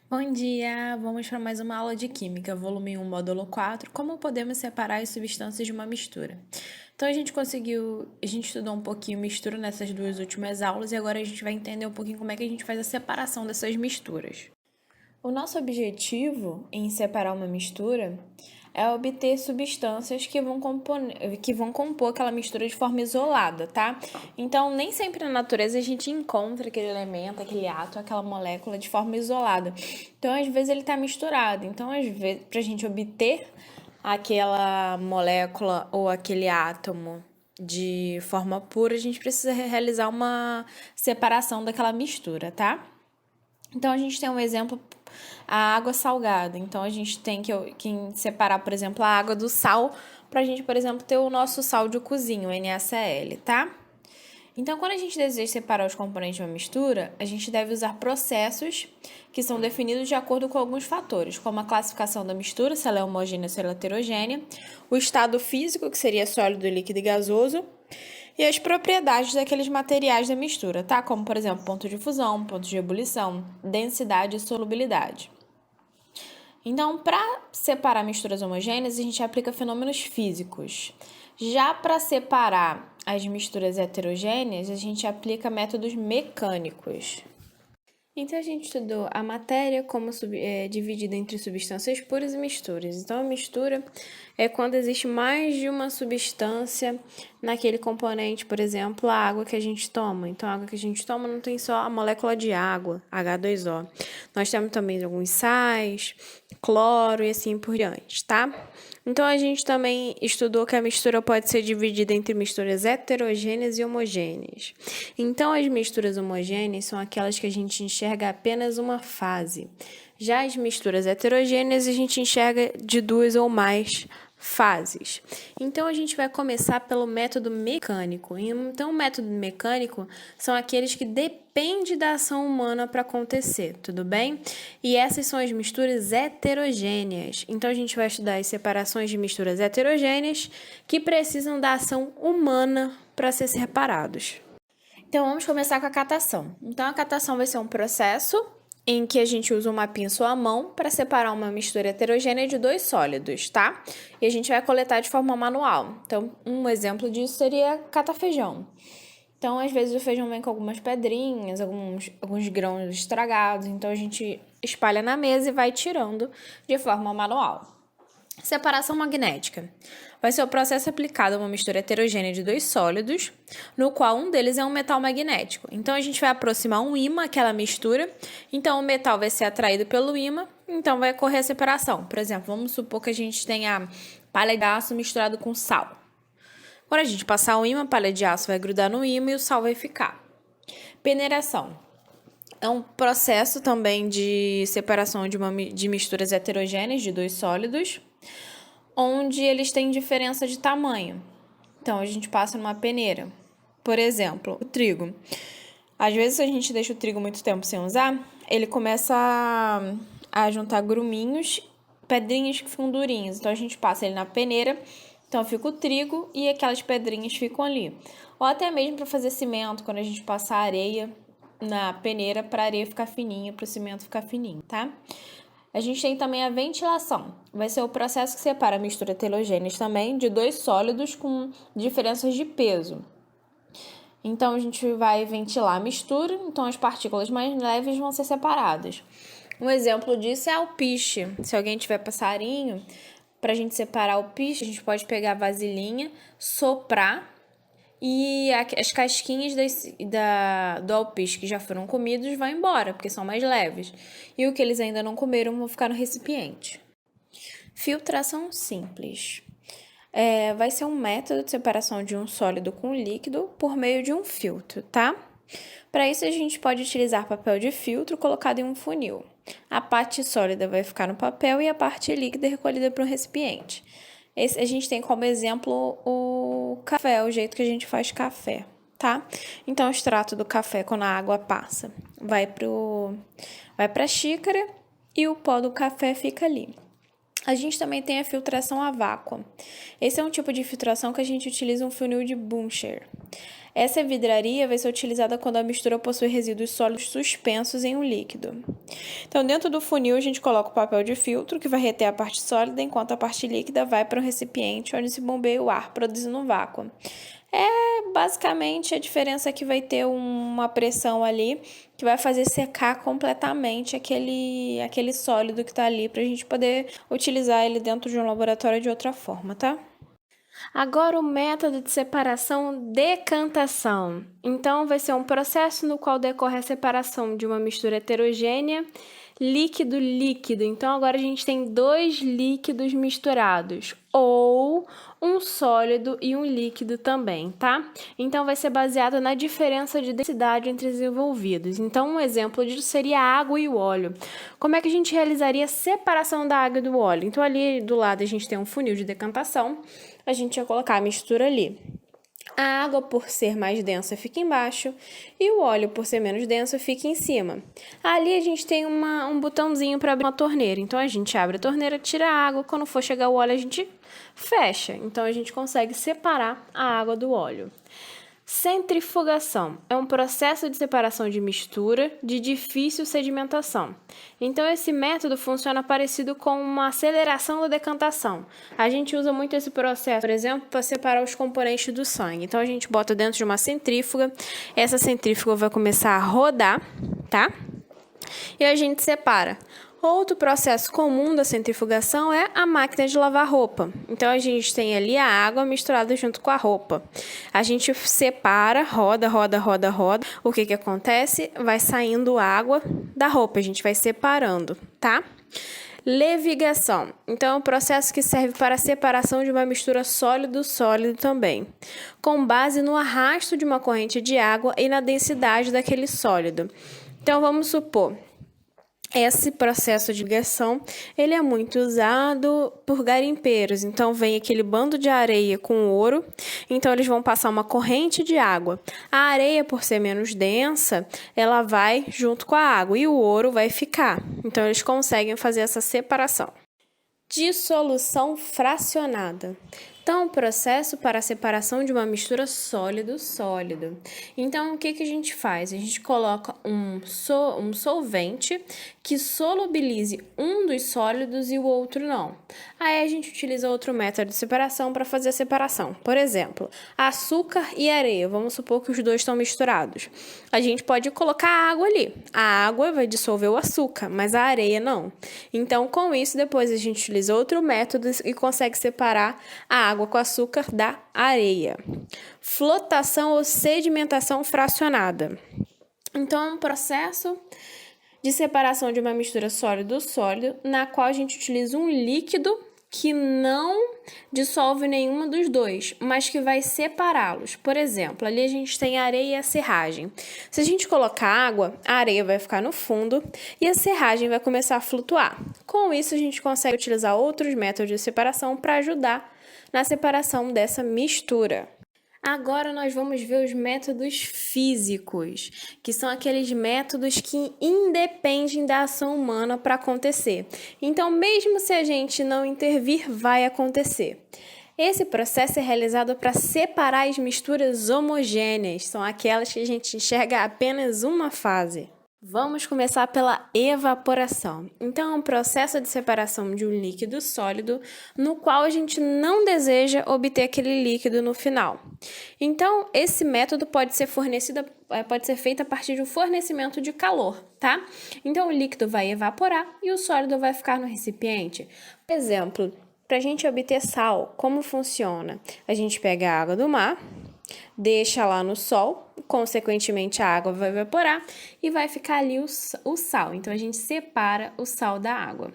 Bom dia! Vamos para mais uma aula de Química, volume 1, módulo 4, como podemos separar as substâncias de uma mistura. Então, a gente estudou um pouquinho mistura nessas duas últimas aulas e agora a gente vai entender um pouquinho como é que a gente faz a separação dessas misturas. O nosso objetivo em separar uma mistura é obter substâncias que vão compor aquela mistura de forma isolada, tá? Então, nem sempre na natureza a gente encontra aquele elemento, aquele átomo, aquela molécula de forma isolada. Então, às vezes ele está misturado. Então, às vezes, para a gente obter aquela molécula ou aquele átomo de forma pura, a gente precisa realizar uma separação daquela mistura, tá? Então, a gente tem um exemplo, a água salgada. Então, a gente tem que separar, por exemplo, a água do sal, para a gente, por exemplo, ter o nosso sal de cozinha, o NaCl, tá? Então, quando a gente deseja separar os componentes de uma mistura, a gente deve usar processos que são definidos de acordo com alguns fatores, como a classificação da mistura, se ela é homogênea ou se ela é heterogênea, o estado físico, que seria sólido, líquido e gasoso, e as propriedades daqueles materiais da mistura, tá? Como, por exemplo, ponto de fusão, ponto de ebulição, densidade e solubilidade. Então, para separar misturas homogêneas, a gente aplica fenômenos físicos. Já para separar as misturas heterogêneas, a gente aplica métodos mecânicos. Então, a gente estudou a matéria como dividida entre substâncias puras e misturas. Então, a mistura é quando existe mais de uma substância naquele componente, por exemplo, a água que a gente toma. Então, a água que a gente toma não tem só a molécula de água, H2O. Nós temos também alguns sais, cloro e assim por diante, tá? Então, a gente também estudou que a mistura pode ser dividida entre misturas heterogêneas e homogêneas. Então, as misturas homogêneas são aquelas que a gente enxerga apenas uma fase. Já as misturas heterogêneas, a gente enxerga de duas ou mais fases. Então, a gente vai começar pelo método mecânico. Então, o método mecânico são aqueles que dependem da ação humana para acontecer, tudo bem? E essas são as misturas heterogêneas. Então, a gente vai estudar as separações de misturas heterogêneas que precisam da ação humana para ser separados. Então, vamos começar com a catação. Então, a catação vai ser um processo em que a gente usa uma pinça ou a mão para separar uma mistura heterogênea de dois sólidos, tá? E a gente vai coletar de forma manual. Então, um exemplo disso seria catar feijão. Então, às vezes o feijão vem com algumas pedrinhas, alguns grãos estragados, então a gente espalha na mesa e vai tirando de forma manual. Separação magnética. Vai ser o processo aplicado a uma mistura heterogênea de dois sólidos, no qual um deles é um metal magnético. Então, a gente vai aproximar um ímã àquela mistura, então o metal vai ser atraído pelo ímã, então vai ocorrer a separação. Por exemplo, vamos supor que a gente tenha palha de aço misturado com sal. Quando a gente passar o ímã, a palha de aço vai grudar no ímã e o sal vai ficar. Peneiração. É um processo também de separação de misturas heterogêneas de dois sólidos, onde eles têm diferença de tamanho. Então, a gente passa numa peneira. Por exemplo, o trigo. Às vezes, se a gente deixa o trigo muito tempo sem usar, ele começa a juntar gruminhos, pedrinhas que ficam durinhas. Então, a gente passa ele na peneira, então fica o trigo e aquelas pedrinhas ficam ali. Ou até mesmo para fazer cimento, quando a gente passa a areia na peneira para a areia ficar fininha, para o cimento ficar fininho, tá? A gente tem também a ventilação. Vai ser o processo que separa misturas heterogêneas também de dois sólidos com diferenças de peso. Então, a gente vai ventilar a mistura, então as partículas mais leves vão ser separadas. Um exemplo disso é a alpiche. Se alguém tiver passarinho, para a gente separar o piche, a gente pode pegar a vasilhinha, soprar e as casquinhas do alpiche que já foram comidos vão embora, porque são mais leves. E o que eles ainda não comeram vão ficar no recipiente. Filtração simples. Vai ser um método de separação de um sólido com líquido por meio de um filtro, tá? Para isso, a gente pode utilizar papel de filtro colocado em um funil. A parte sólida vai ficar no papel e a parte líquida é recolhida para o recipiente. A gente tem como exemplo o café, o jeito que a gente faz café, tá? Então, o extrato do café, quando a água passa, vai para a xícara e o pó do café fica ali. A gente também tem a filtração a vácuo. Esse é um tipo de filtração que a gente utiliza um funil de Buncher. Essa vidraria vai ser utilizada quando a mistura possui resíduos sólidos suspensos em um líquido. Então, dentro do funil, a gente coloca o papel de filtro, que vai reter a parte sólida, enquanto a parte líquida vai para um recipiente onde se bombeia o ar, produzindo um vácuo. Basicamente a diferença é que vai ter uma pressão ali que vai fazer secar completamente aquele sólido que está ali para a gente poder utilizar ele dentro de um laboratório de outra forma, tá? Agora o método de separação decantação. Então vai ser um processo no qual decorre a separação de uma mistura heterogênea líquido-líquido. Então agora a gente tem 2 líquidos misturados, ou um sólido e um líquido também, tá? Então vai ser baseado na diferença de densidade entre os envolvidos. Então um exemplo disso seria a água e o óleo. Como é que a gente realizaria a separação da água e do óleo? Então ali do lado a gente tem um funil de decantação, a gente ia colocar a mistura ali. A água, por ser mais densa, fica embaixo e o óleo, por ser menos denso, fica em cima. Ali a gente tem um botãozinho para abrir uma torneira. Então, a gente abre a torneira, tira a água. Quando for chegar o óleo, a gente fecha. Então, a gente consegue separar a água do óleo. Centrifugação é um processo de separação de mistura de difícil sedimentação. Então, esse método funciona parecido com uma aceleração da decantação. A gente usa muito esse processo, por exemplo, para separar os componentes do sangue. Então, a gente bota dentro de uma centrífuga, essa centrífuga vai começar a rodar, tá? E a gente separa. Outro processo comum da centrifugação é a máquina de lavar roupa. Então, a gente tem ali a água misturada junto com a roupa. A gente separa, roda. O que acontece? Vai saindo água da roupa, a gente vai separando, tá? Levigação. Então, é um processo que serve para a separação de uma mistura sólido-sólido também, com base no arrasto de uma corrente de água e na densidade daquele sólido. Então, vamos supor... Esse processo de ligação, ele é muito usado por garimpeiros. Então, vem aquele bando de areia com ouro. Então, eles vão passar uma corrente de água. A areia, por ser menos densa, ela vai junto com a água e o ouro vai ficar. Então, eles conseguem fazer essa separação. Dissolução fracionada. Então, o processo para a separação de uma mistura sólido-sólido. Então, o que a gente faz? A gente coloca um solvente que solubilize um dos sólidos e o outro não. Aí, a gente utiliza outro método de separação para fazer a separação. Por exemplo, açúcar e areia. Vamos supor que os dois estão misturados. A gente pode colocar água ali. A água vai dissolver o açúcar, mas a areia não. Então, com isso, depois a gente utiliza outro método e consegue separar a água com açúcar da areia. Flotação ou sedimentação fracionada. Então, é um processo de separação de uma mistura sólido-sólido, na qual a gente utiliza um líquido que não dissolve nenhum dos dois, mas que vai separá-los. Por exemplo, ali a gente tem a areia e a serragem. Se a gente colocar água, a areia vai ficar no fundo e a serragem vai começar a flutuar. Com isso, a gente consegue utilizar outros métodos de separação para ajudar na separação dessa mistura. Agora nós vamos ver os métodos físicos, que são aqueles métodos que independem da ação humana para acontecer. Então, mesmo se a gente não intervir, vai acontecer. Esse processo é realizado para separar as misturas homogêneas, são aquelas que a gente enxerga apenas uma fase. Vamos começar pela evaporação. Então, é um processo de separação de um líquido sólido no qual a gente não deseja obter aquele líquido no final. Então, esse método pode ser feito a partir de um fornecimento de calor, tá? Então, o líquido vai evaporar e o sólido vai ficar no recipiente. Por exemplo, para a gente obter sal, como funciona? A gente pega a água do mar, deixa lá no sol, consequentemente a água vai evaporar e vai ficar ali o sal. Então, a gente separa o sal da água.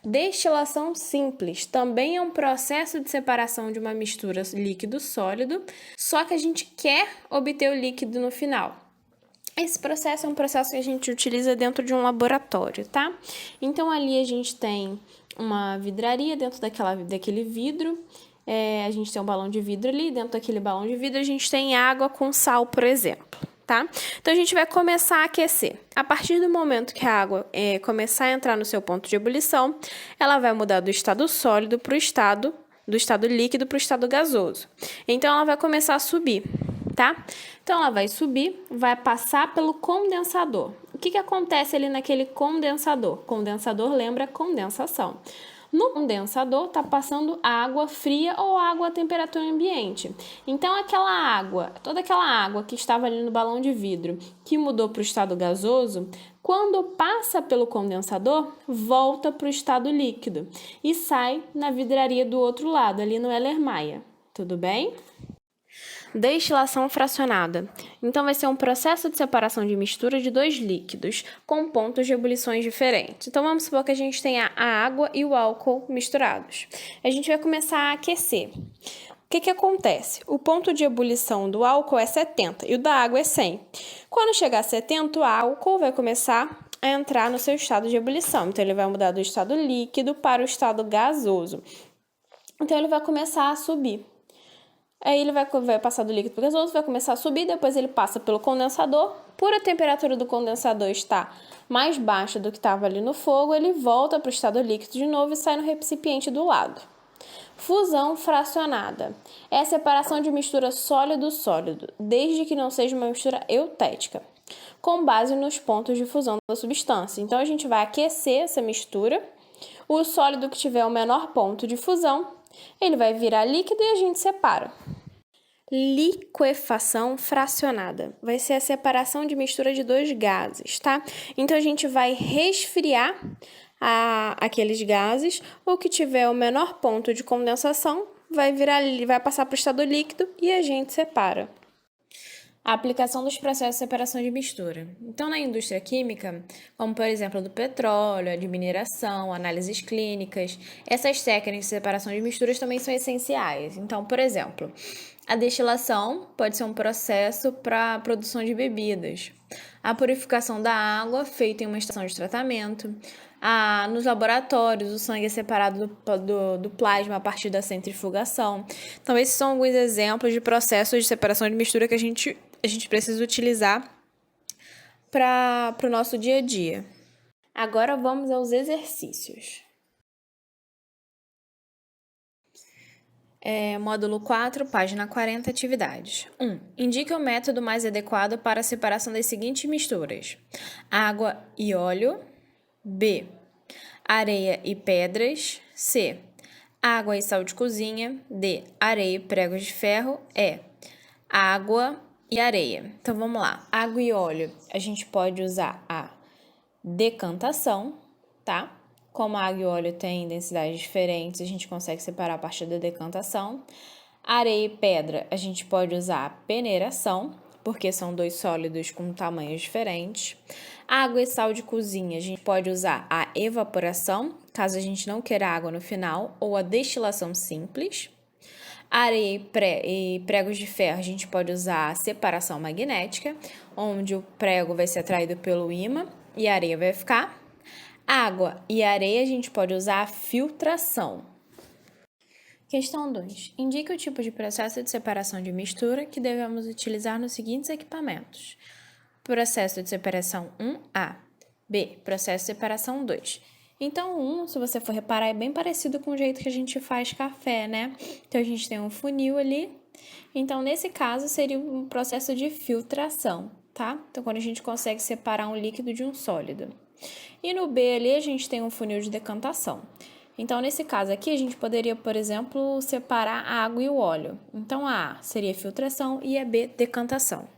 Destilação simples também é um processo de separação de uma mistura líquido-sólido, só que a gente quer obter o líquido no final. Esse processo é um processo que a gente utiliza dentro de um laboratório, tá? Então, ali a gente tem uma vidraria dentro daquele vidro. A gente tem um balão de vidro ali, dentro daquele balão de vidro a gente tem água com sal, por exemplo, tá? Então, a gente vai começar a aquecer. A partir do momento que a água começar a entrar no seu ponto de ebulição, ela vai mudar do estado sólido para o estado líquido para o estado gasoso. Então, ela vai começar a subir. tá? Então, ela vai subir, vai passar pelo condensador. O que acontece ali naquele condensador? Condensador lembra condensação. No condensador está passando água fria ou água a temperatura ambiente. Então, toda aquela água que estava ali no balão de vidro, que mudou para o estado gasoso, quando passa pelo condensador, volta para o estado líquido e sai na vidraria do outro lado, ali no Erlenmeyer. Tudo bem? Destilação fracionada. Então, vai ser um processo de separação de mistura de dois líquidos com pontos de ebulições diferentes. Então, vamos supor que a gente tenha a água e o álcool misturados. A gente vai começar a aquecer. O que acontece? O ponto de ebulição do álcool é 70 e o da água é 100. Quando chegar a 70, o álcool vai começar a entrar no seu estado de ebulição. Então, ele vai mudar do estado líquido para o estado gasoso. Então, ele vai começar a subir. Aí ele vai passar do líquido para o gasoso, vai começar a subir, depois ele passa pelo condensador. Por a temperatura do condensador estar mais baixa do que estava ali no fogo, ele volta para o estado líquido de novo e sai no recipiente do lado. Fusão fracionada. É a separação de mistura sólido-sólido, desde que não seja uma mistura eutética, com base nos pontos de fusão da substância. Então, a gente vai aquecer essa mistura. O sólido que tiver o menor ponto de fusão, ele vai virar líquido e a gente separa. Liquefação fracionada. Vai ser a separação de mistura de dois gases, tá? Então, a gente vai resfriar aqueles gases. O que tiver o menor ponto de condensação vai passar para o estado líquido e a gente separa. A aplicação dos processos de separação de mistura. Então, na indústria química, como por exemplo do petróleo, a de mineração, análises clínicas, essas técnicas de separação de misturas também são essenciais. Então, por exemplo, a destilação pode ser um processo para a produção de bebidas. A purificação da água, feita em uma estação de tratamento. Nos laboratórios, o sangue é separado do plasma a partir da centrifugação. Então, esses são alguns exemplos de processos de separação de mistura que a gente precisa utilizar para o nosso dia a dia. Agora, vamos aos exercícios. Módulo 4, página 40, atividades. 1. Indique o método mais adequado para a separação das seguintes misturas: água e óleo. B. Areia e pedras. C. Água e sal de cozinha. D. Areia e pregos de ferro. E. Água e areia. Então, vamos lá. Água e óleo, a gente pode usar a decantação, tá? Como a água e óleo têm densidades diferentes, a gente consegue separar a partir da decantação. Areia e pedra, a gente pode usar a peneiração, porque são dois sólidos com tamanhos diferentes. Água e sal de cozinha, a gente pode usar a evaporação, caso a gente não queira água no final, ou a destilação simples. Areia e pregos de ferro, a gente pode usar a separação magnética, onde o prego vai ser atraído pelo ímã e a areia vai ficar. Água e areia, a gente pode usar a filtração. Questão 2. Indique o tipo de processo de separação de mistura que devemos utilizar nos seguintes equipamentos. Processo de separação 1A. B. Processo de separação 2. Então, se você for reparar, é bem parecido com o jeito que a gente faz café, né? Então, a gente tem um funil ali. Então, nesse caso, seria um processo de filtração, tá? Então, quando a gente consegue separar um líquido de um sólido. E no B ali, a gente tem um funil de decantação. Então, nesse caso aqui, a gente poderia, por exemplo, separar a água e o óleo. Então, a A seria filtração e a B, decantação.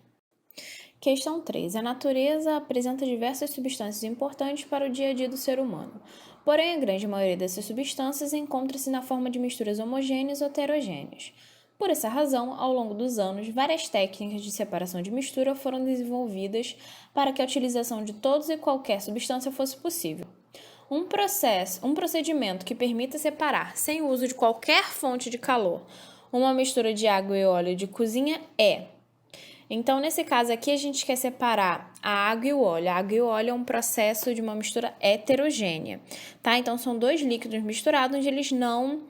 Questão 3. A natureza apresenta diversas substâncias importantes para o dia a dia do ser humano. Porém, a grande maioria dessas substâncias encontra-se na forma de misturas homogêneas ou heterogêneas. Por essa razão, ao longo dos anos, várias técnicas de separação de mistura foram desenvolvidas para que a utilização de todos e qualquer substância fosse possível. Um procedimento que permita separar, sem o uso de qualquer fonte de calor, uma mistura de água e óleo de cozinha é... Então, nesse caso aqui, a gente quer separar a água e o óleo. A água e o óleo é um processo de uma mistura heterogênea, tá? Então, são dois líquidos misturados onde eles não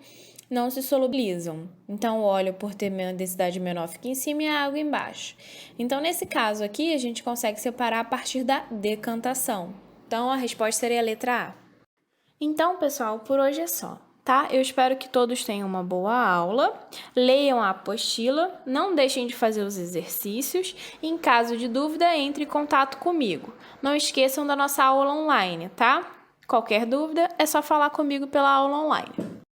se solubilizam. Então, o óleo, por ter uma densidade menor, fica em cima e a água embaixo. Então, nesse caso aqui, a gente consegue separar a partir da decantação. Então, a resposta seria a letra A. Então, pessoal, por hoje é só. tá? Eu espero que todos tenham uma boa aula, leiam a apostila, não deixem de fazer os exercícios e, em caso de dúvida, entre em contato comigo. Não esqueçam da nossa aula online, tá? Qualquer dúvida é só falar comigo pela aula online.